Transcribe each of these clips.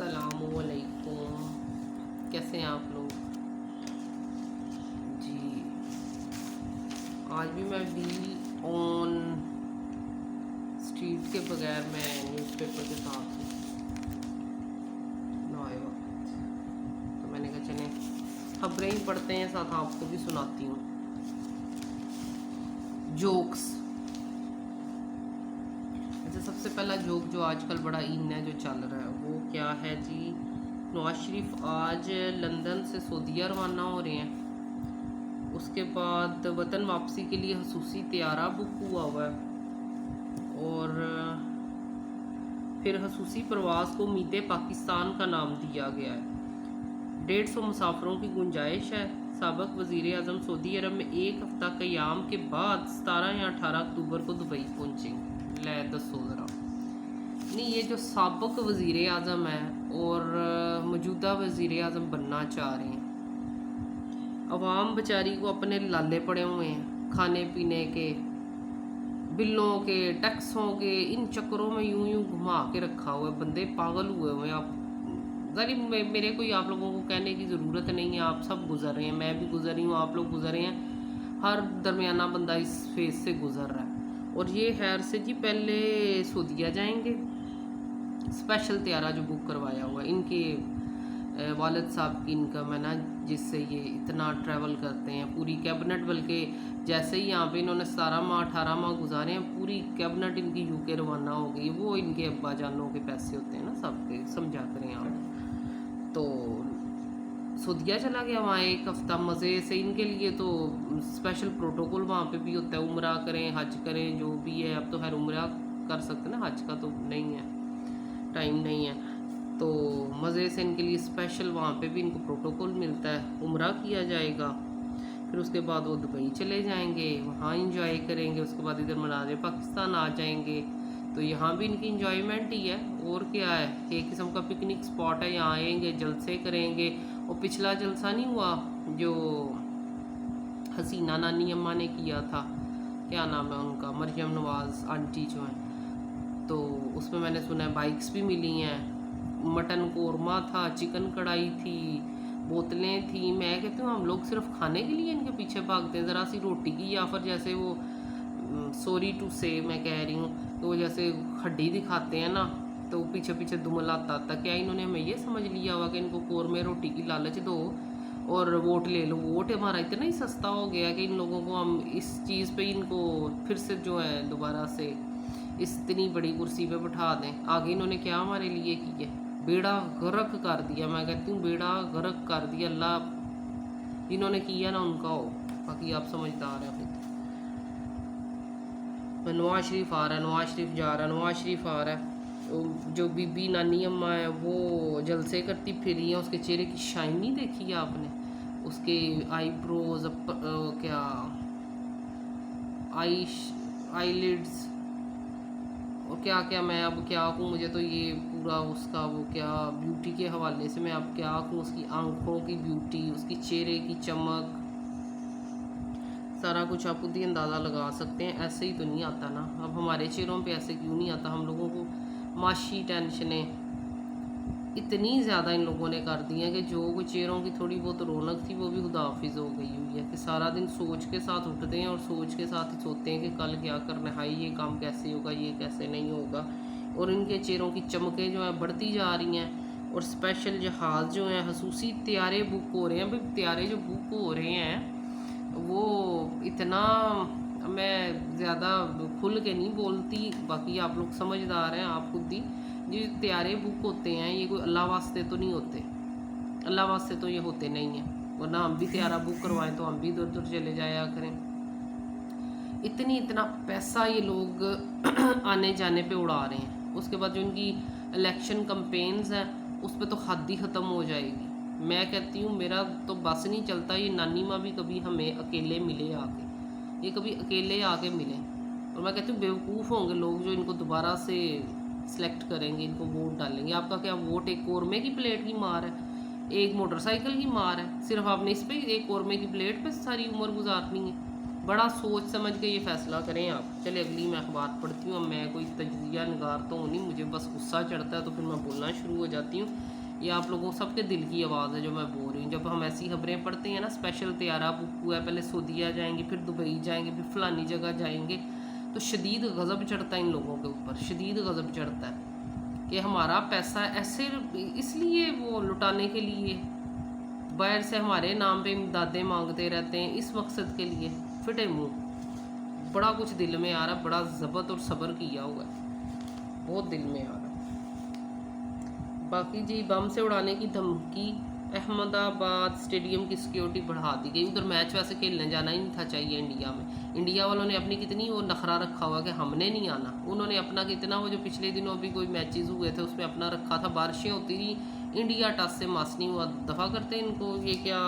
अस्सलामुअलैकुम, कैसे हैं आप लोग जी। आज भी मैं डील ऑन स्ट्रीट के बगैर मैं न्यूज़पेपर के साथ हूँ नए वक्त, तो मैंने कहा चलें खबरें ही पढ़ते हैं, साथ आपको भी सुनाती हूँ जोक्स। अच्छा, सबसे पहला जोक जो आजकल बड़ा इन है, जो चल रहा है, वो क्या है जी। नवाज शरीफ आज लंदन से सऊदीया रवाना हो रहे हैं। उसके बाद वतन वापसी के लिए खसूसी तैयारा बुक हुआ है और फिर खसूसी प्रवास को उम्मीद पाकिस्तान का नाम दिया गया है। 150 मुसाफरों की गुंजाइश है। साबिक वज़ीर आज़म सऊदी अरब में एक हफ्ता क़याम के बाद 17 या 18 अक्टूबर को दुबई पहुँचेंगे। ले दसो ज़रा, नहीं ये जो साबिक वज़ीर आज़म है और मौजूदा वज़ीर आज़म बनना चाह रहे हैं, अवाम बेचारी को अपने लाले पड़े हुए हैं, खाने पीने के, बिलों के, टैक्सों के, इन चक्करों में यूं घुमा के रखा हुआ है। बंदे पागल हुए हुए हैं। आप ज़रा मेरे कोई आप लोगों को कहने की ज़रूरत नहीं है, आप सब गुजर रहे हैं, मैं भी गुजर रही हूँ, आप लोग गुजर रहे हैं, हर दरमियाना बंदा इस फेज़ से गुजर रहा है। और ये खैर से जी पहले सऊदीया जाएंगे, स्पेशल तैयारा जो बुक करवाया हुआ है, इनके वालिद साहब की इनकम है ना, जिससे ये इतना ट्रैवल करते हैं। पूरी कैबिनेट, बल्कि जैसे ही यहाँ पे इन्होंने 17 माह 18 माह गुजारे हैं, पूरी कैबिनेट इनकी यूके रवाना हो गई। वो इनके अब्बा जानों के पैसे होते हैं ना सबके, समझा करें आप। तो सऊदीया चला गया, वहाँ एक हफ़्ता मज़े से। इनके लिए तो स्पेशल प्रोटोकॉल वहाँ पे भी होता है, उम्रा करें, हज करें, जो भी है। अब तो खैर उम्रा कर सकते ना, हज का तो नहीं है, टाइम नहीं है। तो मज़े से इनके लिए स्पेशल वहाँ पे भी इनको प्रोटोकॉल मिलता है, उम्रा किया जाएगा। फिर उसके बाद वो दुबई चले जाएंगे, वहाँ इंजॉय करेंगे। उसके बाद इधर मनाज़िर पाकिस्तान आ जाएंगे, तो यहाँ भी इनकी इंजॉयमेंट ही है। और क्या है, एक किस्म का पिकनिक स्पॉट है, यहाँ आएंगे, जलसे करेंगे। और पिछला जलसा नहीं हुआ जो हसीना नानी अम्मा ने किया था, क्या नाम है उनका, मरियम नवाज़ आंटी जो हैं, तो उसमें मैंने सुना है बाइक्स भी मिली हैं, मटन कोरमा था, चिकन कढ़ाई थी, बोतलें थी। मैं कहती हूँ हम लोग सिर्फ खाने के लिए इनके पीछे भागते हैं, ज़रा सी रोटी की, या फिर जैसे वो सॉरी टू से मैं कह रही हूँ, तो जैसे हड्डी दिखाते हैं ना, तो पीछे पीछे दुमलाता आता। क्या इन्होंने हमें ये समझ लिया हुआ कि इनको कोरमे रोटी की लालच दो और वोट ले लो। वोट हमारा इतना ही सस्ता हो गया कि इन लोगों को हम इस चीज़ पे इनको फिर से जो है दोबारा से इतनी बड़ी कुर्सी पे बिठा दें। आगे इन्होंने क्या हमारे लिए किया, बेड़ा गर्क कर दिया। मैं कहती हूँ बेड़ा गर्क कर दिया। अल्लाह इन्होंने किया ना उनका हो, बाकी आप समझदार हैं। फिर नवाज शरीफ आ रहा है, नवाज शरीफ जा रहा है, नवाज शरीफ आ रहा है। जो बीबी नानी अम्मा है वो जलसे करती फिर रही है। उसके चेहरे की शाइनी देखी है आपने, उसके आईब्रोज, क्या आईलिड्स, और क्या क्या मैं अब क्या कहूँ, मुझे तो ये पूरा उसका वो क्या ब्यूटी के हवाले से मैं अब क्या कहूँ, उसकी आंखों की ब्यूटी, उसकी चेहरे की चमक, सारा कुछ आप खुद ही अंदाज़ा लगा सकते हैं। ऐसे ही तो नहीं आता ना, अब हमारे चेहरों पे ऐसे क्यों नहीं आता। हम लोगों को माशी टेंशनें इतनी ज़्यादा इन लोगों ने कर दी हैं कि जो कोई चेहरों की थोड़ी बहुत रौनक थी वो भी खुदाफिज हो गई हुई है। कि सारा दिन सोच के साथ उठते हैं और सोच के साथ ही सोचते हैं कि कल क्या करना है, ये काम कैसे होगा, ये कैसे नहीं होगा। और इनके चेहरों की चमकें जो हैं बढ़ती जा रही हैं। और स्पेशल जहाज़ जो हैं, खसूसी तैयारे बुक हो रहे हैं। भाई तैयारे जो बुक हो रहे हैं वो इतना, मैं ज़्यादा खुल के नहीं बोलती, बाकी आप लोग समझदार हैं, आप खुद ही। जो तैयारे बुक होते हैं ये कोई अल्लाह वास्ते तो नहीं होते, अल्लाह वास्ते तो ये होते नहीं हैं, वरना हम भी तैयारा बुक करवाएं तो हम भी इधर उधर चले जाया करें। इतना पैसा ये लोग आने जाने पे उड़ा रहे हैं। उसके बाद जो इनकी इलेक्शन कंपेन्स हैं उस पर तो हद ही ख़त्म हो जाएगी। मैं कहती हूँ मेरा तो बस नहीं चलता, ये नानी माँ भी कभी हमें अकेले मिले आके, ये कभी अकेले आके मिले। और मैं कहती हूँ बेवकूफ़ होंगे लोग जो इनको दोबारा से सेलेक्ट करेंगे, इनको वोट डालेंगे। आपका क्या वोट एक कौरमे की प्लेट की मार है, एक मोटरसाइकिल की मार है, सिर्फ आपने इस पर एक कौरमे की प्लेट पे सारी उम्र गुजारनी है। बड़ा सोच समझ के ये फ़ैसला करें आप। चले अगली मैं अखबार पढ़ती हूँ। अब मैं कोई तजिया नगार तो हूँ नहीं, मुझे बस गुस्सा चढ़ता है तो फिर मैं बोलना शुरू हो जाती हूँ। ये आप लोगों सबके दिल की आवाज़ है जो मैं बोल रही हूँ। जब हम ऐसी खबरें पढ़ते हैं ना, स्पेशल तैयारा बुक हुआ है, पहले सऊदीया जाएंगे, फिर दुबई जाएंगे, फिर फलानी जगह जाएंगे, तो शदीद गज़ब चढ़ता है इन लोगों के ऊपर, शदीद गज़ब चढ़ता है कि हमारा पैसा ऐसे इसलिए वो लुटाने के लिए बाहर से हमारे नाम पे इमदादें मांगते रहते हैं, इस मकसद के लिए। फिटे मुँह, बड़ा कुछ दिल में आ रहा, बड़ा ज़बत और सब्र किया हुआ है, बहुत दिल में आ रहा। बाकी जी बम से उड़ाने की धमकी, अहमदाबाद स्टेडियम की सिक्योरिटी बढ़ा दी गई। उधर मैच वैसे खेलने जाना ही नहीं था चाहिए इंडिया में। इंडिया वालों ने अपनी कितनी वो नखरा रखा हुआ कि हमने नहीं आना, उन्होंने अपना कितना वो जो पिछले दिनों भी कोई मैचेस हुए थे उसमें अपना रखा था। बारिशें होती रही, इंडिया टस से मास नहीं हुआ, दफ़ा करते इनको। ये क्या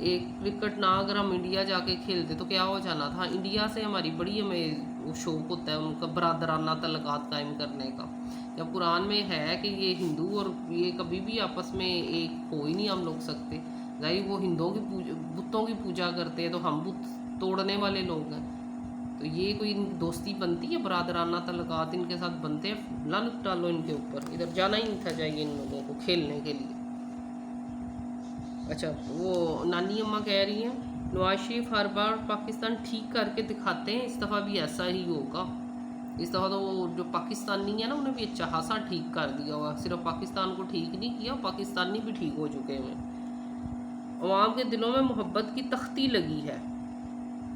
एक क्रिकेट ना अगर हम इंडिया जाके खेलते तो क्या हो जाना था। इंडिया से हमारी बड़ी हमें वो शौक होता है उनका बरादराना तल्लुकात कायम करने का। जब कुरान में है कि ये हिंदू और ये कभी भी आपस में एक हो ही नहीं हम लोग सकते। जाहिर वो हिंदुओं की बुतों की पूजा करते हैं तो हम बुत तोड़ने वाले लोग हैं, तो ये कोई दोस्ती बनती है, बरादराना तल्लुकात इनके साथ बनते हैं। लानत डालो इनके ऊपर, इधर जाना ही नहीं था चाहिए इन लोगों को खेलने के लिए। अच्छा, वो नानी अम्मा कह रही हैं नवाज शरीफ हर बार पाकिस्तान ठीक करके दिखाते हैं, इस दफ़ा भी ऐसा ही होगा। इस दफ़ा तो वो जो पाकिस्तानी है ना उन्हें भी अच्छा खासा ठीक कर दिया हुआ, सिर्फ पाकिस्तान को ठीक नहीं किया, पाकिस्तानी भी ठीक हो चुके हैं। अवाम के दिलों में मोहब्बत की तख्ती लगी है।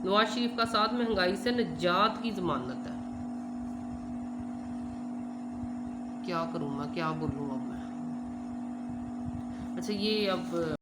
नवाज शरीफ का साथ महंगाई से निजात की ज़मानत है। क्या करूँ मैं, क्या बोलूँ अब मैं। अच्छा ये अब